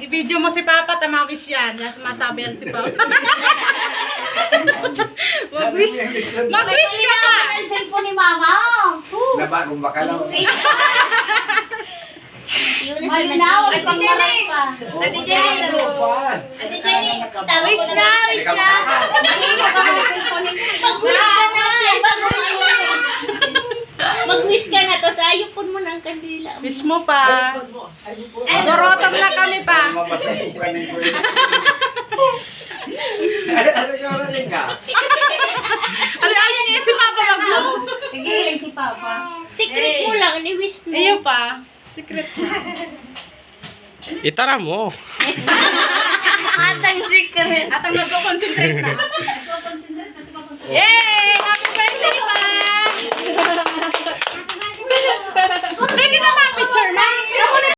I-video mo si Papa, tamawis yan. Nas masabi yan si Papa. Mag-wish. Mag-wish ka pa! Ang cellphone ni Mama. Nabagong bakalaw. Malinaw, ay pangmarap pa. Ate Jenny, Ate Jenny, Wish na, wish na. Malinaw ka ang cellphone ni mag-wish ka na to sa ayupon mo ng kandila. Wish mo pa. Dorotong na kami pa. Mapasay ko kanin ko yun. Ano ka ulit ka? Alin niya si Papa mag-vlog. Nagiling si Papa. Secret mo lang, ni-wish mo. Iyo pa. Secret na. Itara mo. Atang secret. At ang nagko-concentrate na. Yay! Happy birthday, Pa! Pwede na ma-picture, Ma?